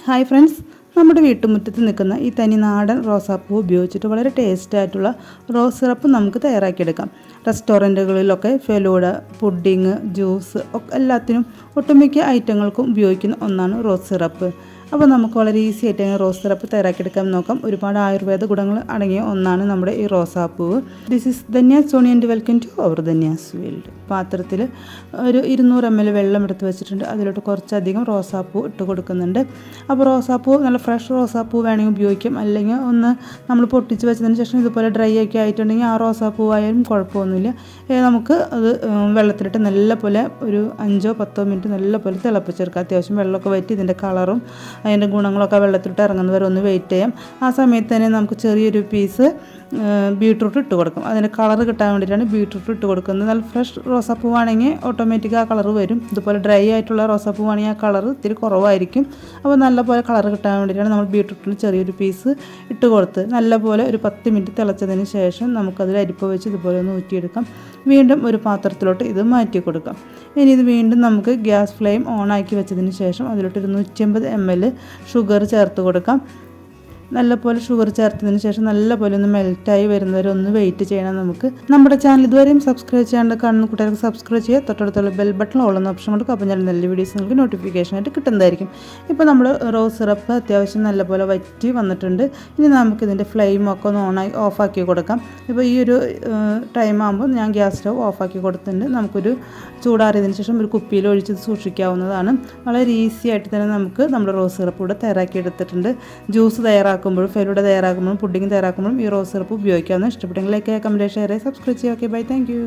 Hi friends, നമ്മുടെ വീട്ടുമുറ്റത്ത് നിൽക്കുന്ന ഈ തനി നാടൻ റോസാപ്പൂ ഉപയോഗിച്ചിട്ട് വളരെ ടേസ്റ്റ് ആയിട്ടുള്ള റോസ് സിറപ്പ് നമുക്ക് തയ്യാറാക്കിയെടുക്കാം. റെസ്റ്റോറൻറ്റുകളിലൊക്കെ ഫെലൂഡ, പുഡിങ്, ജ്യൂസ് ഒക്കെ എല്ലാത്തിനും ഒട്ടുമിക്ക ഐറ്റങ്ങൾക്കും ഉപയോഗിക്കുന്ന ഒന്നാണ് റോസ് സിറപ്പ്. അപ്പോൾ നമുക്ക് വളരെ ഈസി ആയിട്ട് റോസ് സിറപ്പ് തയ്യാറാക്കിയെടുക്കാൻ നോക്കാം. ഒരുപാട് ആയുർവേദ ഗുണങ്ങൾ അടങ്ങിയ ഒന്നാണ് നമ്മുടെ ഈ റോസാപ്പൂവ്. This is Dhanya's Soni and welcome to our Dhanya's world. പാത്രത്തിൽ ഒരു 200 ml വെള്ളം എടുത്ത് വെച്ചിട്ടുണ്ട്. അതിലോട്ട് കുറച്ചധികം റോസാപ്പൂ ഇട്ട് കൊടുക്കുന്നുണ്ട്. അപ്പോൾ റോസാപ്പൂ നല്ല ഫ്രഷ് റോസാപ്പൂ വേണമെങ്കിൽ ഉപയോഗിക്കാം, അല്ലെങ്കിൽ ഒന്ന് നമ്മൾ പൊട്ടിച്ച് വെച്ചതിന് ശേഷം ഇതുപോലെ ഡ്രൈ ഒക്കെ ആയിട്ടുണ്ടെങ്കിൽ ആ റോസാപ്പൂ ആയാലും കുഴപ്പമൊന്നുമില്ല. നമുക്ക് അത് വെള്ളത്തിലിട്ട് നല്ലപോലെ ഒരു 5-10 മിനിറ്റ് നല്ലപോലെ തിളപ്പിച്ചെടുക്കാം. അത്യാവശ്യം വെള്ളമൊക്കെ വറ്റി ഇതിൻ്റെ കളറും അതിൻ്റെ ഗുണങ്ങളൊക്കെ വെള്ളത്തിലിട്ട് ഇറങ്ങുന്നവരെ ഒന്ന് വെയിറ്റ് ചെയ്യാം. ആ സമയത്ത് തന്നെ നമുക്ക് ചെറിയൊരു പീസ് ബീട്രൂട്ട് ഇട്ട് കൊടുക്കും. അതിൻ്റെ കളർ കിട്ടാൻ വേണ്ടിയിട്ടാണ് ബീട്രൂട്ട് ഇട്ട് കൊടുക്കുന്നത്. നല്ല ഫ്രഷ് റോസാപ്പൂവാണെങ്കിൽ ഓട്ടോമാറ്റിക് ആ കളർ വരും. ഇതുപോലെ ഡ്രൈ ആയിട്ടുള്ള റോസാപ്പൂവാണെങ്കിൽ ആ കളർ ഇത്തിരി കുറവായിരിക്കും. അപ്പോൾ നല്ലപോലെ കളർ കിട്ടാൻ വേണ്ടിയിട്ടാണ് നമ്മൾ ബീട്രൂട്ടിന് ചെറിയൊരു പീസ് ഇട്ട് കൊടുത്ത് നല്ലപോലെ ഒരു 10 മിനിറ്റ് തിളച്ചതിന് ശേഷം നമുക്കതിൽ അരിപ്പ വെച്ച് ഇതുപോലെ ഒന്ന് ഊറ്റിയെടുക്കാം. വീണ്ടും ഒരു പാത്രത്തിലോട്ട് ഇത് മാറ്റി കൊടുക്കാം. ഇനി ഇത് വീണ്ടും നമുക്ക് ഗ്യാസ് ഫ്ലെയിം ഓണാക്കി വെച്ചതിന് ശേഷം അതിലോട്ട് 150 ml ഷുഗർ ചേർത്ത് കൊടുക്കാം. നല്ലപോലെ ഷുഗർ ചേർത്തതിന് ശേഷം നല്ലപോലെ ഒന്ന് മെൽറ്റായി വരുന്നവരെ ഒന്ന് വെയിറ്റ് ചെയ്യണം. നമുക്ക് നമ്മുടെ ചാനൽ ഇതുവരെയും സബ്സ്ക്രൈബ് ചെയ്യാണ്ട് കാണുന്ന കൂട്ടുകാർക്ക് സബ്സ്ക്രൈബ് ചെയ്യുക. തൊട്ടടുത്തുള്ള ബെൽ ബട്ടൺ ഓളുന്ന ഓപ്ഷൻ കൊടുക്കുക. അപ്പോൾ ഞാൻ നല്ല വീഡിയോസ് നിങ്ങൾക്ക് നോട്ടിഫിക്കേഷനായിട്ട് കിട്ടുന്നതായിരിക്കും. ഇപ്പോൾ നമ്മൾ റോസ് സിറപ്പ് അത്യാവശ്യം നല്ലപോലെ വറ്റി വന്നിട്ടുണ്ട്. ഇനി നമുക്കിതിൻ്റെ ഫ്ലെയിമൊക്കെ ഒന്ന് ഓഫാക്കി കൊടുക്കാം. ഇപ്പോൾ ഈ ഒരു ടൈം ആകുമ്പോൾ ഞാൻ ഗ്യാസ് സ്റ്റവ് ഓഫാക്കി കൊടുത്തിട്ടുണ്ട്. നമുക്കൊരു ചൂടാറിയതിന് ശേഷം ഒരു കുപ്പിയിൽ ഒഴിച്ച് സൂക്ഷിക്കാവുന്നതാണ്. വളരെ ഈസി ആയിട്ട് തന്നെ നമുക്ക് നമ്മുടെ റോസ് സിറപ്പ് ഇവിടെ തയ്യാറാക്കി എടുത്തിട്ടുണ്ട്. ജ്യൂസ് തയ്യാറാക്കുമ്പോഴും ഫെലൂഡ തയ്യാറാക്കുമ്പോഴും പുഡിംഗ് തയ്യാറാക്കുമ്പോഴും ഈ റോസ് സിറപ്പ് ഉപയോഗിക്കാവുന്ന. ഇഷ്ടപ്പെട്ടെങ്കിൽ ലൈക്ക് ചെയ്യുക, കമൻറ്റ്, ഷെയർ ചെയ്യുക, സബ്സ്ക്രൈബ് ചെയ്യുക. Okay, bye, thank U.